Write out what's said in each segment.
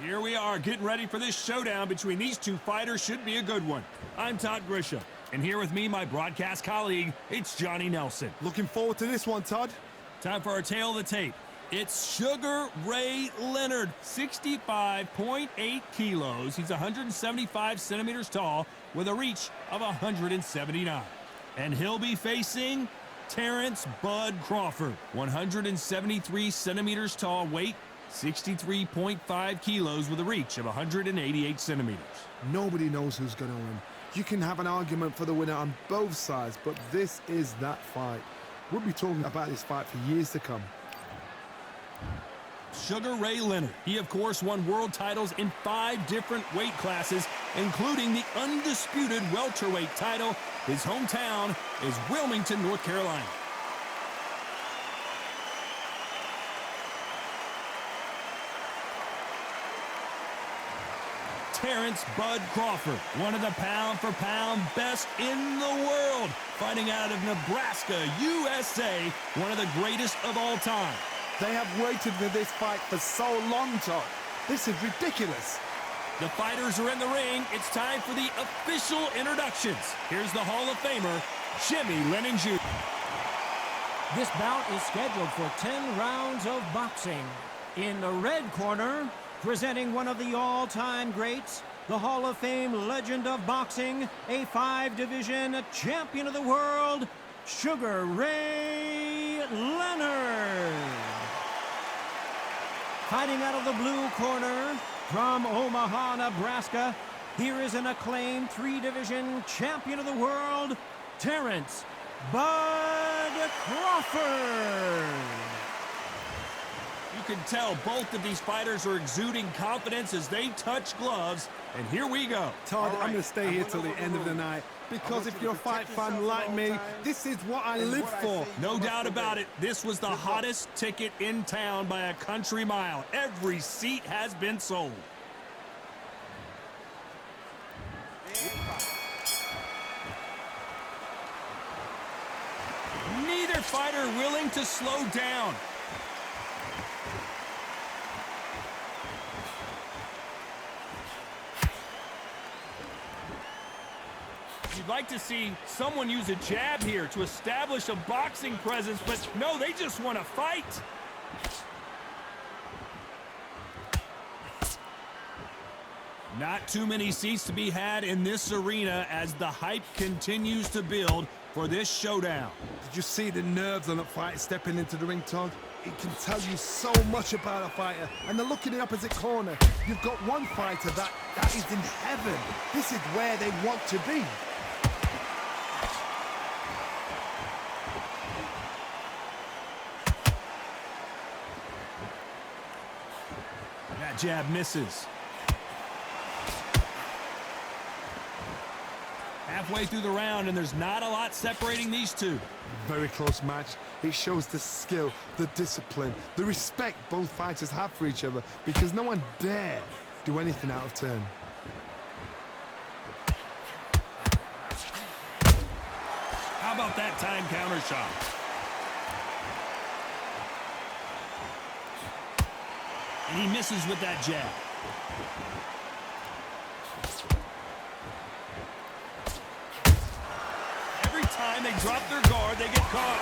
Here we are, getting ready for this showdown between these two fighters. Should be a good one. I'm Todd Grisham, and here with me, my broadcast colleague, it's Johnny Nelson. Looking forward to this one, Todd. Time for our tail of the tape. It's Sugar Ray Leonard, 65.8 kilos. He's 175 centimeters tall with a reach of 179. And he'll be facing Terrence Bud Crawford, 173 centimeters tall, weight 63.5 kilos with a reach of 188 centimeters. Nobody knows who's going to win. You can have an argument for the winner on both sides, but this is that fight. We'll be talking about this fight for years to come. Sugar Ray Leonard. He, of course, won world titles in 5 different weight classes, including the Undisputed welterweight title. His hometown is Wilmington, North Carolina. Terrence Bud Crawford, one of the pound-for-pound best in the world, fighting out of Nebraska, USA, one of the greatest of all time. They have waited for this fight for so long, Todd. This is ridiculous. The fighters are in the ring. It's time for the official introductions. Here's the Hall of Famer, Jimmy Lennon Jr. This bout is scheduled for 10 rounds of boxing. In the red corner, presenting one of the all-time greats, the Hall of Fame legend of boxing, a 5-division champion of the world, Sugar Ray Leonard. Fighting out of the blue corner, from Omaha, Nebraska, here is an acclaimed 3-division champion of the world, Terrence Bud Crawford. You can tell both of these fighters are exuding confidence as they touch gloves, and here we go. Todd, I'm going to stay here till the end of the night, because if you're a fight fan like me, this is what I live for. No doubt about it, this was the hottest ticket in town by a country mile. Every seat has been sold. Neither fighter willing to slow down. You'd like to see someone use a jab here to establish a boxing presence, but no, they just want to fight. Not too many seats to be had in this arena as the hype continues to build for this showdown. Did you see the nerves on a fighter stepping into the ring, Todd? It can tell you so much about a fighter. And the look in the opposite corner, you've got one fighter that is in heaven. This is where they want to be. That jab misses. Halfway through the round, and there's not a lot separating these two. Very close match. It shows the skill, the discipline, the respect both fighters have for each other, because no one dare do anything out of turn. How about that time counter shot? And he misses with that jab. Every time they drop their guard, they get caught.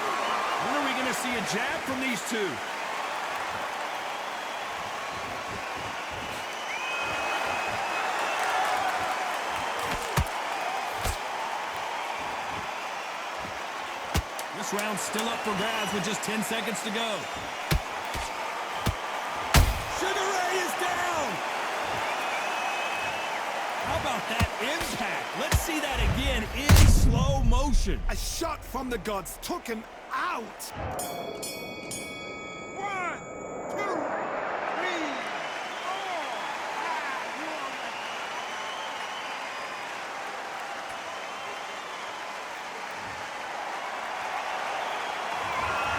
When are we going to see a jab from these two? This round's still up for grabs with just 10 seconds to go. Sugar Ray is down! How about that impact? Let's see that again in slow motion. A shot from the gods took him out. 1, 2, 3, 4, 5.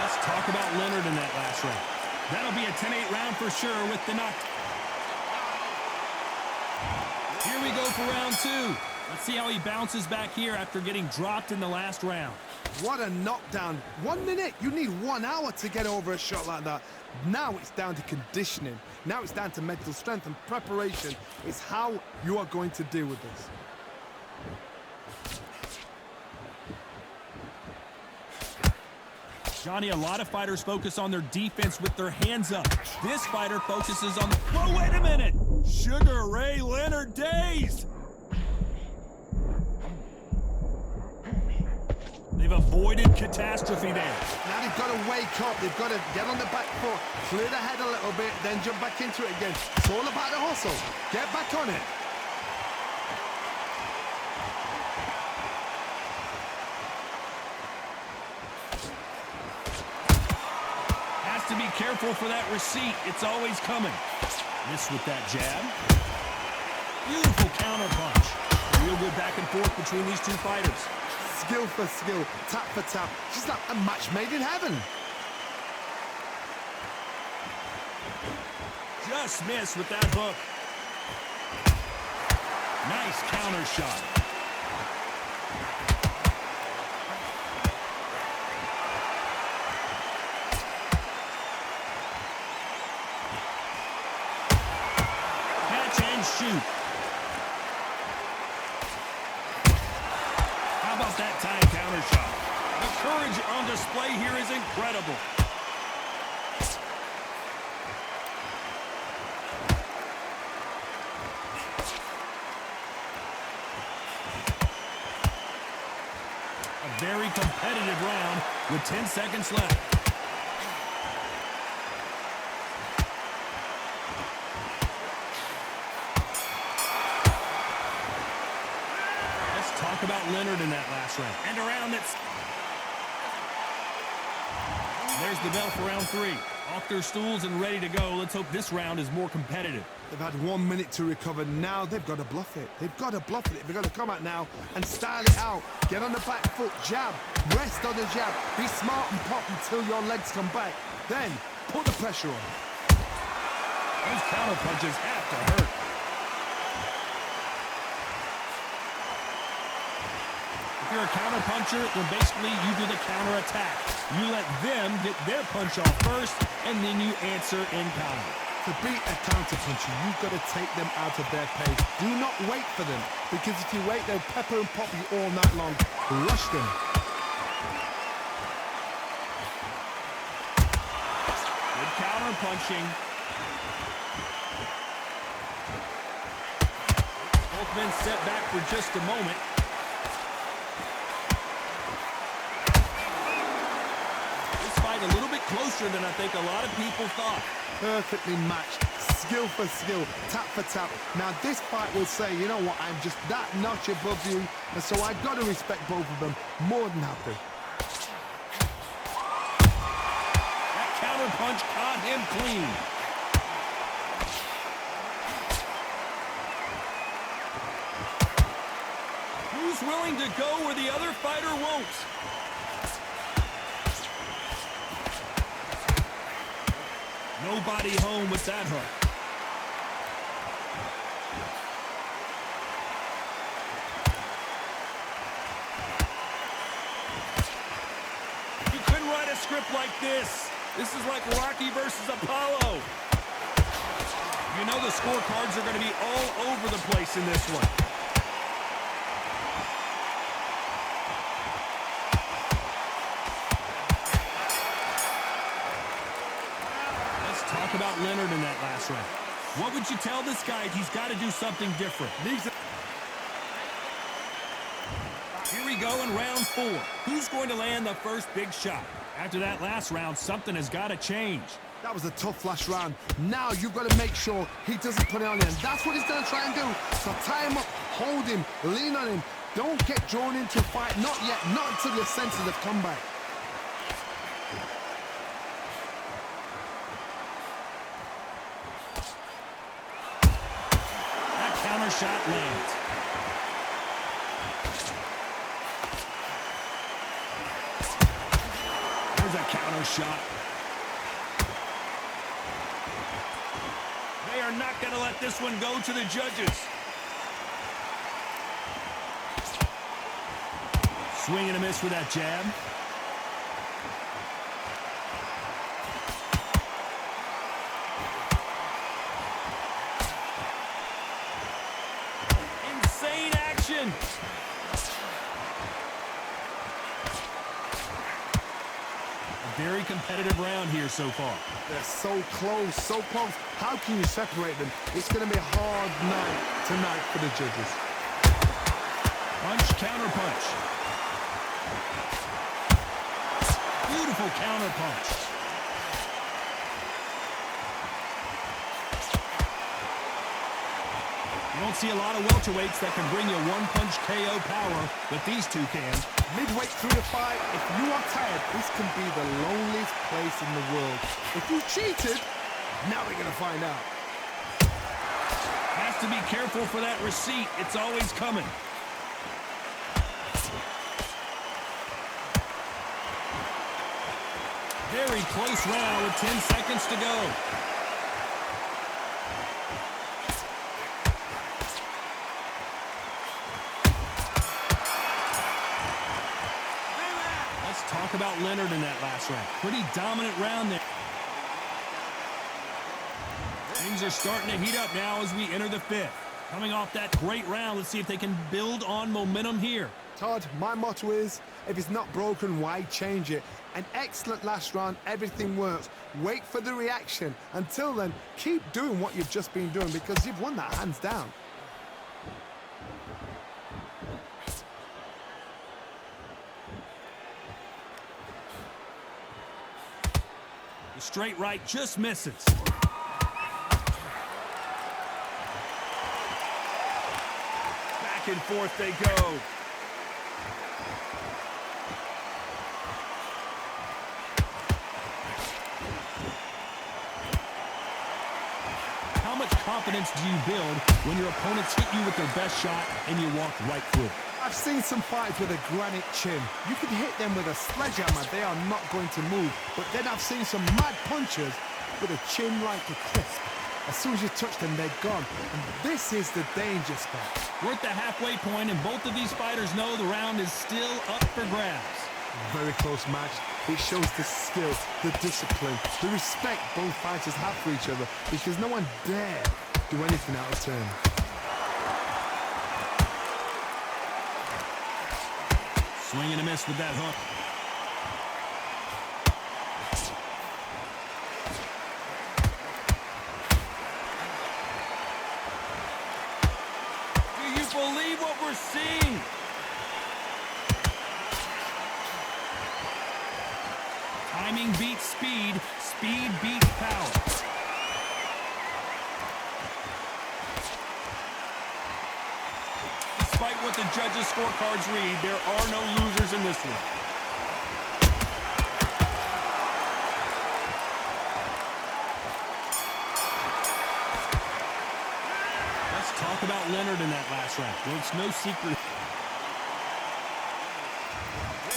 Let's talk about Leonard in that last round. That'll be a 10-8 round for sure with the knock. Here we go for round 2. Let's see how he bounces back here after getting dropped in the last round. What a knockdown. 1 minute. You need 1 hour to get over a shot like that. Now it's down to conditioning. Now it's down to mental strength and preparation. It's how you are going to deal with this. Johnny, a lot of fighters focus on their defense with their hands up. This fighter focuses on the... Whoa, wait a minute! Sugar Ray Leonard dazed! They've avoided catastrophe there. Now they've got to wake up. They've got to get on the back foot, clear the head a little bit, then jump back into it again. It's all about the hustle. Get back on it. Has to be careful for that receipt. It's always coming. Miss with that jab. Beautiful counter punch. Real good back and forth between these two fighters. Skill for skill, tap for tap. She's like a match made in heaven. Just missed with that hook. Nice counter shot. Catch and shoot. How about that time counter shot? The courage on display here is incredible. A very competitive round with 10 seconds left. Let's talk about Leonard in that last round. And a round that's... There's the bell for round 3. Off their stools and ready to go. Let's hope this round is more competitive. They've had 1 minute to recover. Now they've got to bluff it. They've got to bluff it. They've got to come out now and style it out. Get on the back foot, jab, rest on the jab. Be smart and pop until your legs come back. Then put the pressure on. Those counter punches have to hurt. If you're a counter puncher, then basically you do the counter attack. You let them get their punch off first, and then you answer in kind. To beat a counter puncher, you've got to take them out of their pace. Do not wait for them, because if you wait, they'll pepper and pop you all night long. Rush them. Good counter punching. Both men step back for just a moment. This fight a little bit closer than I think a lot of people thought. Perfectly matched, skill for skill, tap for tap. Now this fight will say, you know what, I'm just that notch above you, and so I've got to respect both of them. More than happy. That counter punch caught him clean. Who's willing to go where the other fighter won't? Nobody home with that hook. You couldn't write a script like this. This is like Rocky versus Apollo. You know the scorecards are going to be all over the place in this one. Talk about Leonard in that last round. What would you tell this guy? He's got to do something different. Here we go in round 4. Who's going to land the first big shot? After that last round, something has got to change. That was a tough last round. Now you've got to make sure he doesn't put it on you. And that's what he's going to try and do. So tie him up, hold him, lean on him. Don't get drawn into a fight. Not yet. Not until your senses have come back. Counter shot lands. There's a counter shot. They are not going to let this one go to the judges. Swing and a miss with that jab. Insane action. A very competitive round here so far. They're so close, so close. How can you separate them? It's going to be a hard night tonight for the judges. Punch, counter punch. Beautiful counter punch. You don't see a lot of welterweights that can bring you one-punch KO power, but these two can. Midway through the fight, if you are tired, this can be the loneliest place in the world. If you cheated, now we're going to find out. Has to be careful for that receipt. It's always coming. Very close round with 10 seconds to go. Let's talk about Leonard in that last round. Pretty dominant round there. Things are starting to heat up now as we enter the fifth. Coming off that great round, let's see if they can build on momentum here. Todd, my motto is, if it's not broken, why change it? An excellent last round, everything works. Wait for the reaction. Until then, keep doing what you've just been doing because you've won that hands down. The straight right just misses. Back and forth they go. How much confidence do you build when your opponents hit you with their best shot and you walk right through it? I've seen some fighters with a granite chin. You can hit them with a sledgehammer, they are not going to move. But then I've seen some mad punchers with a chin like a crisp. As soon as you touch them, they're gone. And this is the danger spot. We're at the halfway point, and both of these fighters know the round is still up for grabs. Very close match. It shows the skill, the discipline, the respect both fighters have for each other because no one dare do anything out of turn. Swing and a miss with that hook. Do you believe what we're seeing? Timing beats speed, speed beats power. Despite what the judges' scorecards read, there are no losers in this one. Let's talk about Leonard in that last round. Well, it's no secret.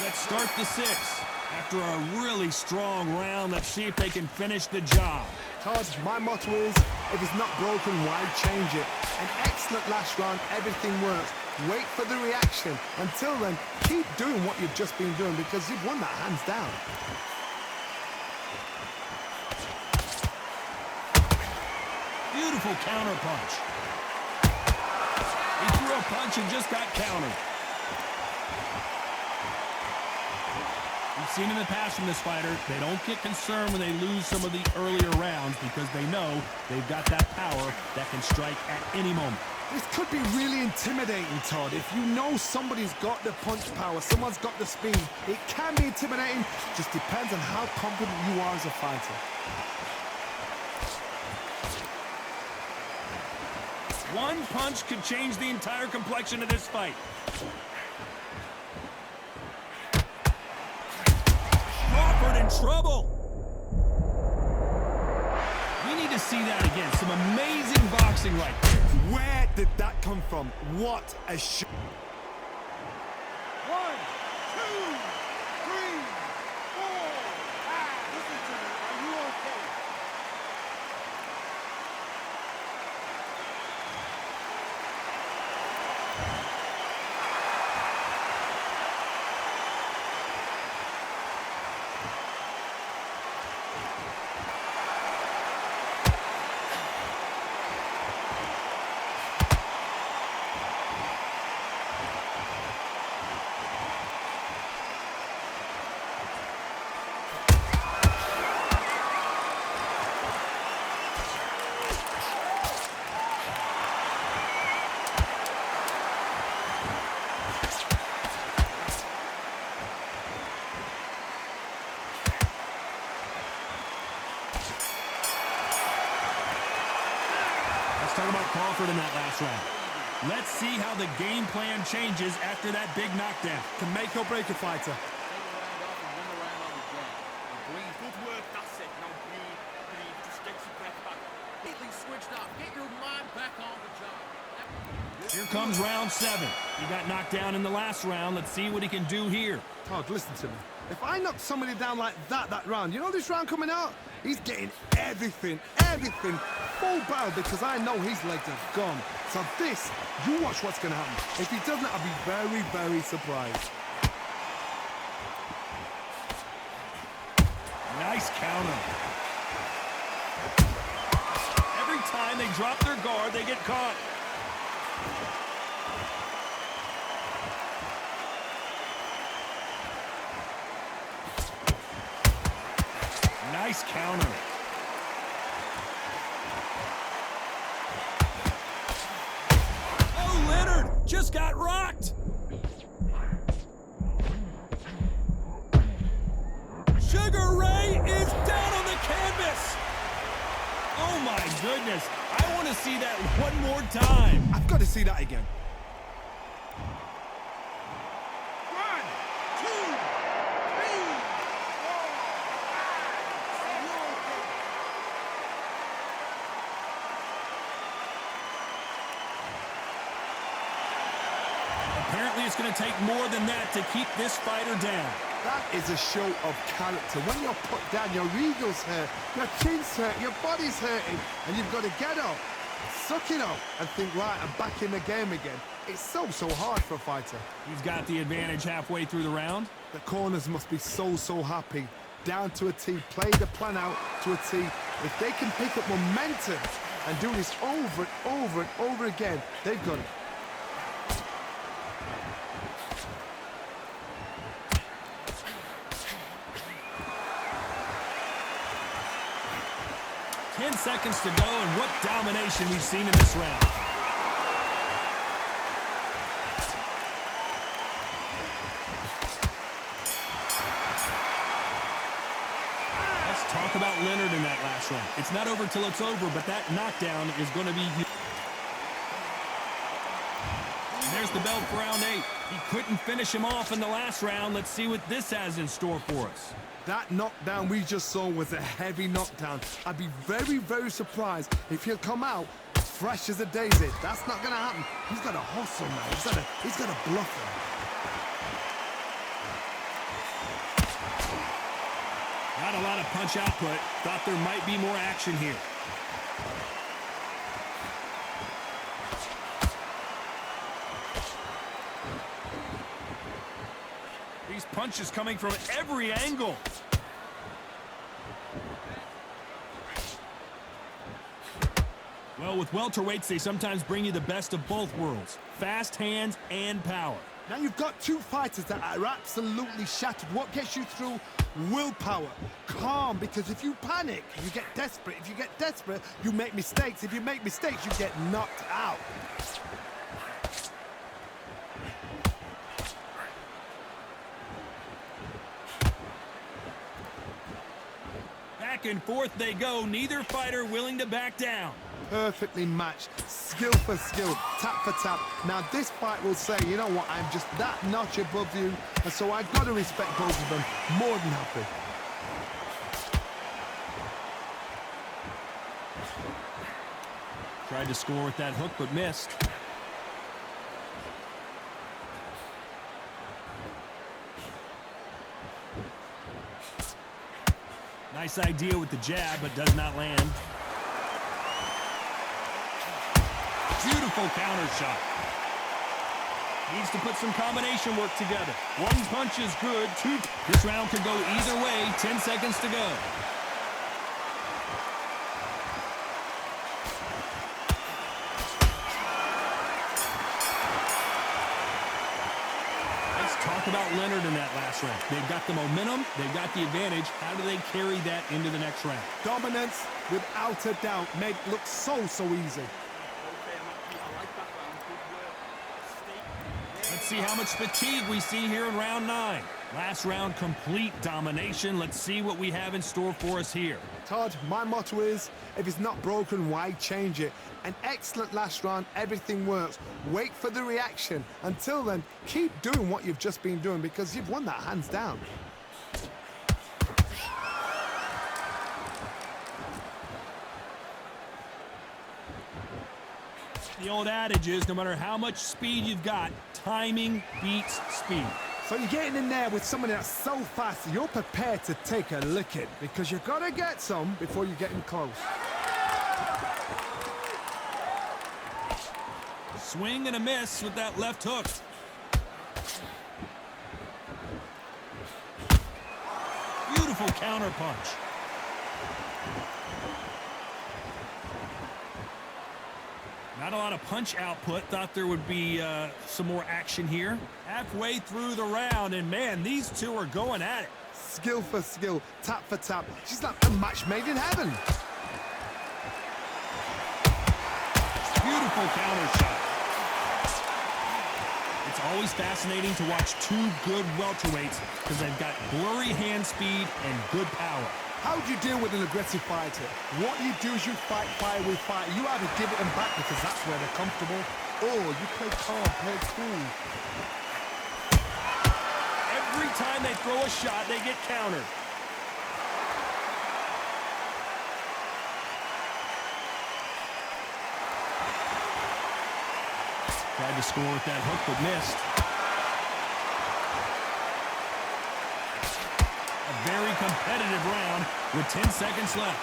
Let's start the sixth. After a really strong round, let's see if they can finish the job. Todd, my motto is, if it's not broken, why change it? An excellent last round, everything works. Wait for the reaction. Until then, keep doing what you've just been doing because you've won that hands down. Beautiful counter punch. He threw a punch and just got countered. We've seen in the past from this fighter, they don't get concerned when they lose some of the earlier rounds because they know they've got that power that can strike at any moment. This could be really intimidating, Todd. If you know somebody's got the punch power, someone's got the speed, it can be intimidating. Just depends on how confident you are as a fighter. One punch could change the entire complexion of this fight. Crawford in trouble. We need to see that again. Some amazing boxing right there. Where did that come from? What a shot. 1, 2, 3, 4, 5. Listen to me. Are you okay? Let's talk about Crawford in that last round. Let's see how the game plan changes after that big knockdown. Can make or break a fighter. Good work, that's it. Now breathe, just get your breath back. Completely switched up. Get your mind back on the job. Here comes round 7. He got knocked down in the last round. Let's see what he can do here. Todd, listen to me. If I knock somebody down like that round, you know this round coming out? He's getting everything, full barrel because I know his legs are gone. So this, you watch what's going to happen. If he doesn't, I'll be very, very surprised. Nice counter. Every time they drop their guard, they get caught. Nice counter. Oh, Leonard just got rocked. Sugar Ray is down on the canvas. Oh, my goodness. I want to see that one more time. I've got to see that again. 1, 2, 3, 4, 5. Apparently, it's going to take more than that to keep this fighter down. That is a show of character. When you're put down, your ego's hurt, your chin's hurt, your body's hurting, and you've got to get up, suck it up, and think, right, I'm back in the game again. It's so hard for a fighter. He's got the advantage halfway through the round. The corners must be so happy. Down to a T, play the plan out to a T. If they can pick up momentum and do this over and over again, they've got it. Ten seconds to go, and what domination we've seen in this round. Let's talk about Leonard in that last round. It's not over till it's over, but that knockdown is going to be huge. And there's the bell for round 8. He couldn't finish him off in the last round. Let's see what this has in store for us. That knockdown we just saw was a heavy knockdown. I'd be very surprised if he'll come out fresh as a daisy. That's not going to happen. He's got to hustle now. He's got to bluff him. Not a lot of punch output. Thought there might be more action here. These punches coming from every angle. Well, with welterweights, they sometimes bring you the best of both worlds. Fast hands and power. Now you've got two fighters that are absolutely shattered. What gets you through? Willpower. Calm, because if you panic, you get desperate. If you get desperate, you make mistakes. If you make mistakes, you get knocked out. Back and forth they go, neither fighter willing to back down. Perfectly matched, skill for skill, tap for tap. Now this fight will say, you know what, I'm just that notch above you, and so I've got to respect both of them. More than happy. Tried to score with that hook, but missed. Nice idea with the jab, but does not land. Beautiful counter shot. Needs to put some combination work together. One punch is good. Two. This round could go either way. 10 seconds to go. Let's talk about Leonard in that last round. They've got the momentum. They've got the advantage. How do they carry that into the next round? Dominance, without a doubt, made it look so easy. Let's see how much fatigue we see here in round 9. Last round, complete domination. Let's see what we have in store for us here. Todd, my motto is, if it's not broken, why change it? An excellent last round, everything works. Wait for the reaction. Until then, keep doing what you've just been doing because you've won that hands down. The old adage is, no matter how much speed you've got, timing beats speed. So you're getting in there with someone that's so fast, you're prepared to take a licking because you've got to get some before you get in close. Swing and a miss with that left hook. Beautiful counter punch. Not a lot of punch output. Thought there would be some more action here. Halfway through the round, and man, these two are going at it. Skill for skill, tap for tap. She's like a match made in heaven. Beautiful counter shot. It's always fascinating to watch two good welterweights because they've got blurry hand speed and good power. How do you deal with an aggressive fighter? What you do is you fight fire with fire. You either give it them back because that's where they're comfortable, or you play calm, play cool. Every time they throw a shot, they get countered. Tried to score with that hook, but missed. A very competitive round with 10 seconds left.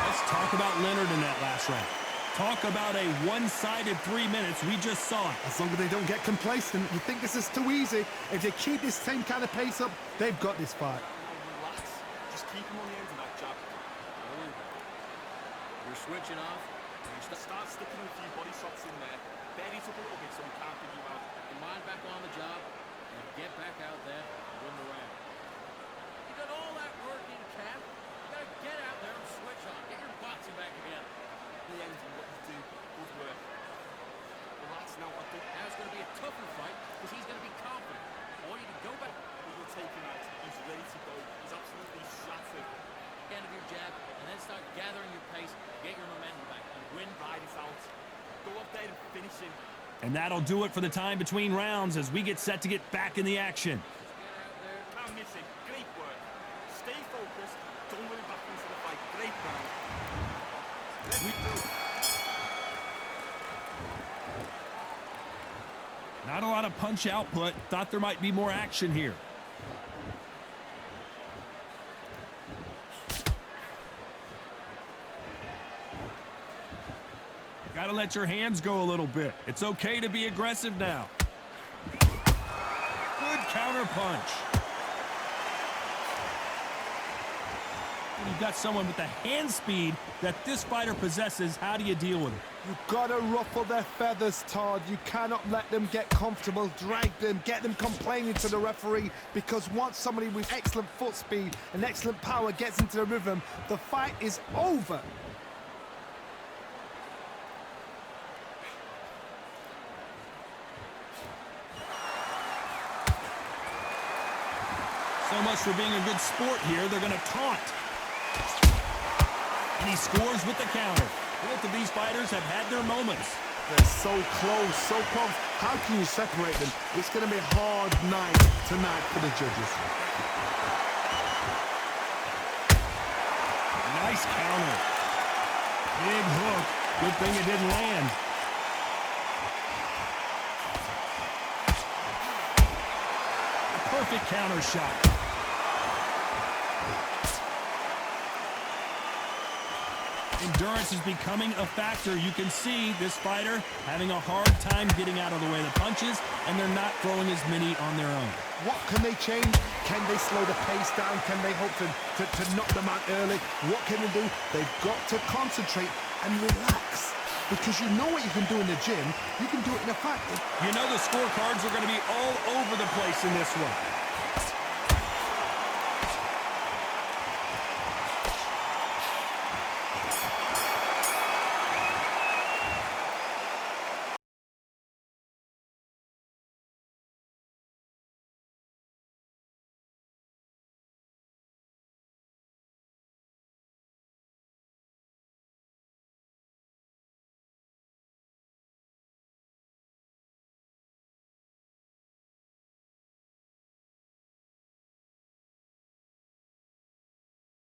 Let's talk about Leonard in that last round. Talk about a one-sided 3 minutes. We just saw it. As long as they don't get complacent, you think this is too easy. If they keep this same kind of pace up, they've got this fight. Relax. Just keep him on the end of that jab. You're switching off. You start sticking a few body shots in there. Bury it up a little bit so we can't figure you out. Your mind back on the job and get back out there and win the round. You done all that work in camp. You gotta get out there and switch on. Get your boxing back again. The end of what you do, good work. Relax now. Now it's gonna be a tougher fight because he's gonna be confident. I want you to go back. You'll take him out. He's ready to go. He's absolutely shattered. End of your jab and then start gathering your pace. Get your momentum back and win. Ride it out. Go up there and finish him. And that'll do it for the time between rounds as we get set to get back in the action. Get out there. Can't miss it. Great work. Stay focused. Don't worry back into the fight. Great round. Not a lot of punch output. Thought there might be more action here. Gotta let your hands go a little bit. It's okay to be aggressive now. Good counter punch. When you've got someone with the hand speed that this fighter possesses, how do you deal with it? You've got to ruffle their feathers, Todd. You cannot let them get comfortable, drag them, get them complaining to the referee, because once somebody with excellent foot speed and excellent power gets into the rhythm, the fight is over. So much for being a good sport here. They're going to taunt. And he scores with the counter. Both of these fighters have had their moments. They're so close, so close. How can you separate them? It's going to be a hard night tonight for the judges. Nice counter. Big hook. Good thing it didn't land. A perfect counter shot. Endurance is becoming a factor. You can see this fighter having a hard time getting out of the way of the punches, and they're not throwing as many on their own. What can they change? Can they slow the pace down? Can they hope to knock them out early? What can they do? They've got to concentrate and relax. Because you know what you can do in the gym, you can do it in a fight. You know the scorecards are going to be all over the place in this one.